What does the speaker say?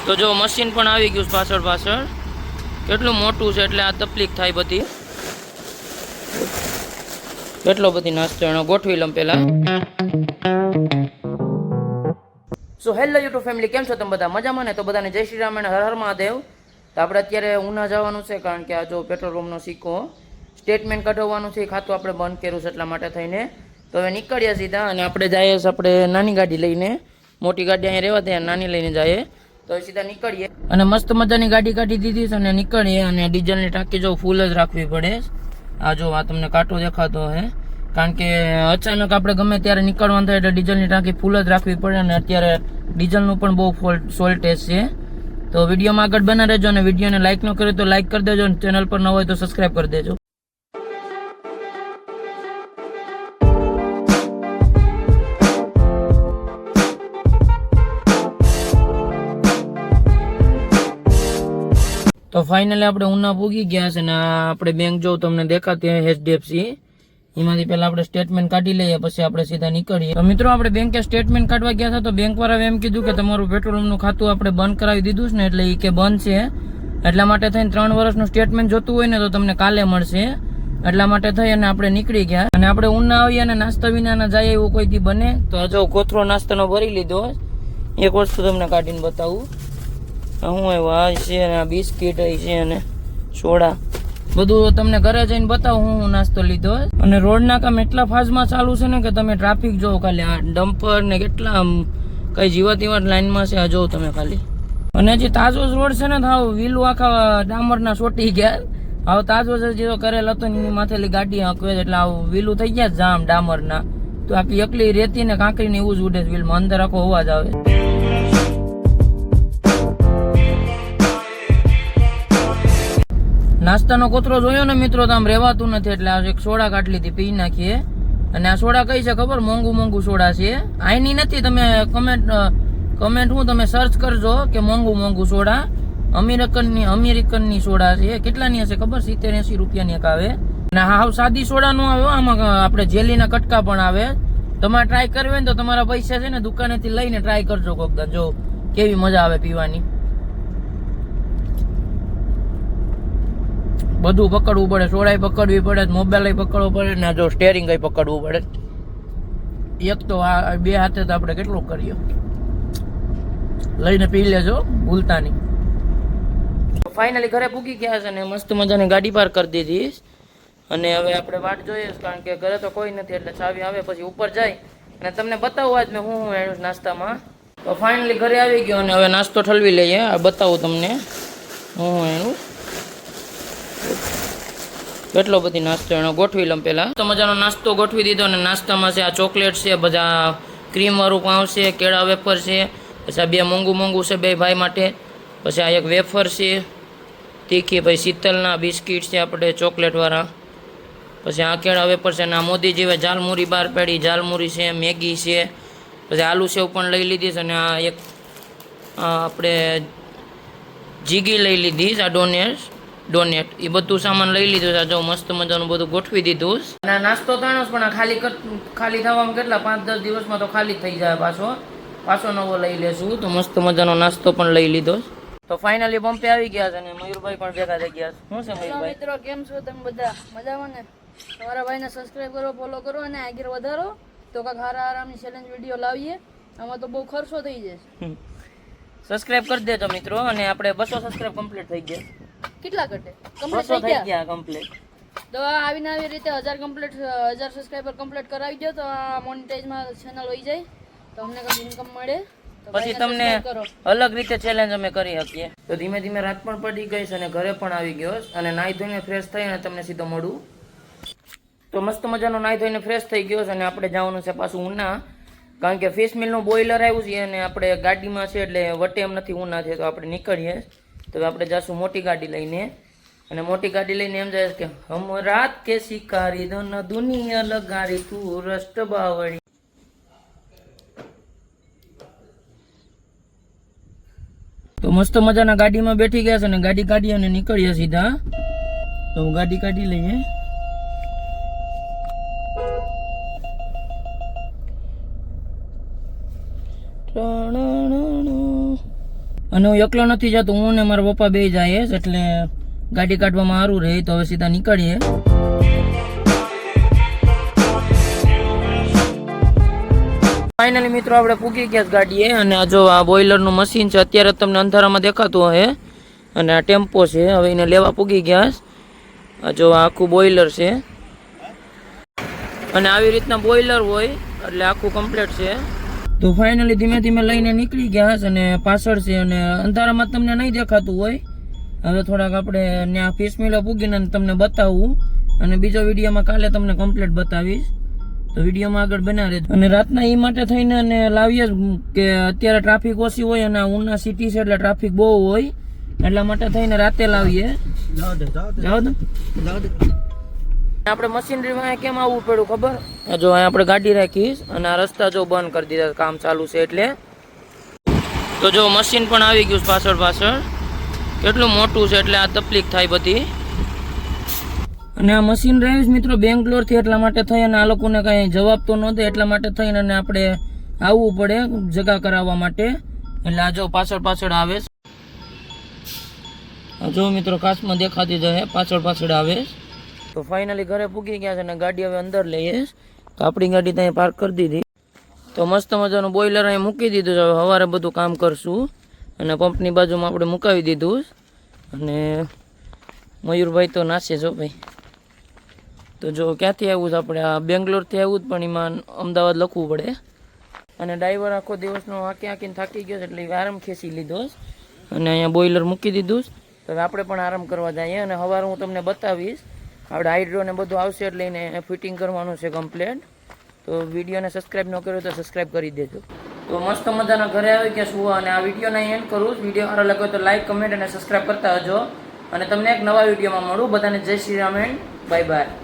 તો જો મશીન પણ આવી ગયું પાછળ પાછળ, કેટલું મોટું છે એટલે આ તકલીફ થાય બધી. કેટલો બધી નાસ્તો એનો ગોઠવી લઉં પહેલા. સો હેલો યુટ્યુબ ફેમિલી, કેમ છો તમે બધા? મજામાં ને? તો બધાને જય શ્રી રામ અને હર હર મહાદેવ. તો આપણે અત્યારે ઉના જવાનું છે, કારણ કે આ જો પેટ્રોલ પંપનો સિક્કો સ્ટેટમેન્ટ કઢાવવાનું છે, ખાતું આપણે બંધ કર્યું છે એટલા માટે થઈને. તો હવે નીકળ્યા સીધા, અને આપણે જઈએ આપણે નાની ગાડી લઈને. મોટી ગાડી અહીંયા રહેવા દે, નાની લઈને જઈએ. તો સીધા નીકળીએ, અને મસ્ત મજાની ગાડી કાઢી દીધી છે અને નીકળીએ. અને ડીઝલની ટાંકી જો ફૂલ જ રાખવી પડે. આ જો આ તમને કાંટો દેખાતો હે, કારણ કે અચાનક આપણે ગમે ત્યારે નીકળવાનું થાય એટલે ડીઝલની ટાંકી ફૂલ જ રાખવી પડે. અને અત્યારે ડીઝલનું પણ બહુ શોર્ટેજ છે. તો વિડીયોમાં આગળ બના રહેજો, અને વિડીયોને લાઇક ન કરે તો લાઇક કરી દેજો, અને ચેનલ પર ન હોય તો સબસ્ક્રાઈબ કરી દેજો. તો ફાઇનલી આપણે ઉના પૂગી ગયા છે, ને આપણે બેંક જો તમને દેખાતી હોય HDFC, એમાંથી પહેલા આપણે સ્ટેટમેન્ટ કાઢી લઈએ, પછી આપણે સીધા નીકળીએ. તો મિત્રો આપણે બેંકે સ્ટેટમેન્ટ કાઢવા ગયા હતા, તો બેંક વાળાએ એમ કીધું કે તમારું પેટ્રોલનું ખાતું આપણે બંધ કરાવી દીધું છે ને, એટલે એ કે બંધ છે. એટલા માટે થઈને 3 વર્ષનું સ્ટેટમેન્ટ જોતું હોય ને તો તમને કાલે મળશે. એટલા માટે થઈ અને આપણે નીકળી ગયા. અને આપણે ઉના આવીએ અને નાસ્તા વિના ના જાય એવું કોઈથી બને તો જો કોથરો નાસ્તાનો ભરી લીધો. એક વસ્તુ તમને કાઢીને બતાવું. હું આવ્યા છે, અને આ બિસ્કીટ છે, અને સોડા, બધું તમને ઘરે જઈને બતાવું હું નાસ્તો લીધો. અને રોડના કામ એટલા ફાસ્ટમાં ચાલુ છે ને કે તમે ટ્રાફિક જોવો ખાલી. આ ડમ્પર ને કેટલા કઈ જીવાતીવાત લાઈનમાં છે, આ જોવો તમે ખાલી. અને હજી તાજો રોડ છે ને, તો વ્હીલું આખા ડામરના સોટી ગયા. હવે તાજો જે કરેલ હતો ને એની માથેલી ગાડી હાંકવે, એટલે આવું વ્હીલું થઈ ગયા જામ ડામરના. તો આખી એકલી રેતી ને કાંકરી ને એવું જ ઉડે વ્હીલમાં, અંદર આખો અવાજ આવે. નાસ્તાનો કોથરો જોયો ને મિત્રો, તો આમ રહેવાતું નથી, એટલે આ એક સોડા કાઢી લીધી, પી નાખીએ. અને આ સોડા કઈ છે ખબર? મોંઘું સોડા છે. આઈની નથી, તમે કમેન્ટ હું તમે સર્ચ કરજો કે મોંઘું સોડા. અમેરિકનની સોડા છે. કેટલાની હશે ખબર? 70-80 રૂપિયાની એક આવે. અને હાવ સાદી સોડા નો આવે, આમાં આપણે જેલીના કટકા પણ આવે. તમારે ટ્રાય કરવી હોય ને તો તમારા પૈસા છે ને દુકાનેથી લઈને ટ્રાય કરજો કોકદા, જો કેવી મજા આવે પીવાની. બધું પકડવું પડે, સોડાઈ પકડવી પડે, મોબાઈલ પકડવો પડે, ને જો સ્ટેરિંગ પકડવું પડે. એક તો આ 2 હાથે તો આપણે કેટલું કરીએ. લઈને પી લેજો, ભૂલતા નહીં. ફાઇનલી ઘરે પૂકી ગયા છે, ને મસ્ત મજાની ગાડી પાર્ક કરી દીધી. અને હવે આપણે વાટ જોઈએ, કારણ કે ઘરે તો કોઈ નથી, એટલે ચાવી આવે પછી ઉપર જાય અને તમને બતાવું આજ મેં હું એનું નાસ્તામાં. તો ફાઇનલી ઘરે આવી ગયો, અને હવે નાસ્તો ઠલવી લઈએ. આ બતાવું તમને હું એનું કેટલો બધી નાસ્તો એનો ગોઠવી લઉં પહેલા. તો મજાનો નાસ્તો ગોઠવી દીધો, અને નાસ્તામાં છે આ ચોકલેટ છે, બધા ક્રીમ વાળું પાઉં છે, કેળા વેફર છે, પછી આ 2 મોંઘું છે 2 ભાઈ માટે, પછી આ એક વેફર છે તીખી, પછી શીતલના બિસ્કીટ છે આપણે ચોકલેટ વાળા, પછી આ કેળા વેફર છે, અને આ મોદી જેવા ઝાલમુરી બહાર પાડી, ઝાલમુરી છે, મેગી છે, પછી આલુ સેવ પણ લઈ લીધી છે. અને આ એક આપણે જીગી લઈ લીધી, આ ડોનેટ એ બધું સામાન લઈ લીધું છે. જો મસ્ત મજાનું બધું ગોઠવી દીધું. અને નાસ્તો તાણો પણ ખાલી થવામાં કેટલા 5-10 દિવસમાં તો ખાલી થઈ જાય. પાછો નવો લઈ લેશું. તો મસ્ત મજાનો નાસ્તો પણ લઈ લીધો. તો ફાઇનલી પંપે આવી ગયા છે, અને મયુરભાઈ પણ ભેગા થઈ ગયા છે. શું છે મયુરભાઈ? મિત્રો કેમ છો તમે બધા? મજામાં ને? તમારા ભાઈને સબસ્ક્રાઇબ કરો, ફોલો કરો, અને આગળ વધારો તો કાંઈક આરામની ચેલેન્જ વિડીયો લાવીએ. આમાં તો બહુ ખર્ચો થઈ જશે. સબસ્ક્રાઇબ કરી દેજો મિત્રો. અને આપણે 200 સબસ્ક્રાઇબ કમ્પ્લીટ થઈ ગયા. કેટલા કટે? કમ્પ્લીટ થઈ ગયા કમ્પ્લીટ. તો આવીને આવી રીતે 1000 સબસ્ક્રાઇબર કમ્પ્લીટ કરાવી દો, તો આ મોનેટાઈઝમાં ચેનલ હોઈ જાય, તો અમને કંઈક ઇન્કમ મળે. પછી તમને અલગ રીતે ચેલેન્જ અમે કરી શકીએ. તો ધીમે ધીમે રાત પણ પડી ગઈ છે, અને ઘરે પણ આવી ગયો, અને નાહી ધોઈને ફ્રેશ થઈને તમને સીધો મળું. તો મસ્ત મજાનો નાહી ધોઈને ફ્રેશ થઈ ગયો છે, અને આપણે જવાનું છે પાછું ઉના, કારણ કે ફિશ મિલનું બોઇલર આવ્યું છે, અને આપણે ગાડીમાં છે એટલે વટે એમ નથી ઉના છે. તો આપણે નીકળીએ. તો આપણે જઈશું મોટી ગાડી લઈને, અને મોટી ગાડી લઈને એમ જાય કે હમ રાત કે શિકારી દોનો દુનિયા લગાડી તું રસ્ટ બાવળી. તો મસ્ત મજાના ગાડીમાં બેઠી ગયા છે, અને ગાડી કાઢી અને નીકળીએ સીધા. તો ગાડી કાઢી લઈએ. અને હું એકલો નથી જતો, હું ને મારા પપ્પા બે જાય છે, એટલે ગાડી કાઢવામાં સારું રહે. તો હવે સીધા નીકળીએ. ફાઇનલી મિત્રો આપણે પૂગી ગયા ગાડીએ. અને આ જો આ બોઇલરનું મશીન છે, અત્યારે તમને અંધારામાં દેખાતું હશે. અને આ ટેમ્પો છે, હવે એને લેવા પૂગી ગયા. આ જો આખું બોઇલર છે, અને આવી રીતના બોઇલર હોય એટલે આખું કમ્પ્લીટ છે. તો ફાઇનલી ધીમે ધીમે લઈને નીકળી ગયા છે, અને પાછળ છે, અને અંધારામાં તમને નહીં દેખાતું હોય. હવે થોડાક આપણે ત્યાં ફિશ મિલે પૂગીને તમને બતાવું, અને બીજો વિડીયોમાં કાલે તમને કમ્પ્લીટ બતાવીશ. તો વિડીયોમાં આગળ બના રહેજો. અને રાતના એ માટે થઈને અને લાવીએ કે અત્યારે ટ્રાફિક ઓછી હોય, અને ઉના સિટી છે એટલે ટ્રાફિક બહુ હોય, એટલા માટે થઈને રાતે લાવીએ. જાઓ તો આપણે મશીનરીમાં કેમ આવવું પડ્યું ખબર? જો અહીંયા આપણે ગાડી રાખીશ, અને આ રસ્તા જો બંધ કરી દીધા, કામ ચાલુ છે એટલે. તો જો મશીન પણ આવી ગયું પાછળ પાછળ, કેટલું મોટું છે એટલે આ તકલીફ થાય બધી. અને આ મશીન રહ્યું મિત્રો બેંગ્લોરથી, એટલા માટે થઈ અને આ લોકોને કાંઈ જવાબ તો નહોતો, એટલા માટે થઈને અને આપણે આવવું પડે જગા કરાવવા માટે. એટલે આ જો પાછળ પાછળ આવે, જો મિત્રો કાચમાં દેખાતી જાય પાછળ પાછળ આવે. તો ફાઇનલી ઘરે પૂગી ગયા છે, અને ગાડી હવે અંદર લઈએ. તો આપણી ગાડી ત્યાં પાર્ક કરી દીધી. તો મસ્ત મજાનું બોઇલર અહીં મૂકી દીધું છે. હવે સવારે બધું કામ કરશું, અને પંપની બાજુમાં આપણે મુકાવી દીધું. અને મયુરભાઈ તો નાશે જો ભાઈ. તો જો ક્યાંથી આવ્યું છે આપણે? આ બેંગ્લોરથી આવ્યું જ, પણ એમાં અમદાવાદ લખવું પડે. અને ડ્રાઈવર આખો દિવસનો હાંકીને થાકી ગયો છે, એટલે આરામ ખેંચી લીધો. અને અહીંયા બોઇલર મૂકી દીધું. તો હવે આપણે પણ આરામ કરવા જઈએ, અને સવારે હું તમને બતાવીશ. આપણે હાઇડ્રો ને બધું આવશે એટલે એને ફિટિંગ કરવાનું છે કમ્પ્લેટ. તો વિડીયોને સબસ્ક્રાઈબ ન કર્યો તો સબસ્ક્રાઈબ કરી દેજો. તો મસ્ત મજાના ઘરે આવી ગયા છું, અને આ વિડીયોને એન્ડ કરું. વિડીયો સારો લાગ્યો તો લાઈક, કમેન્ટ અને સબસ્ક્રાઈબ કરતા હજો. અને તમને એક નવા વિડીયોમાં મળું. બધાને જય Shri Ram and bye bye.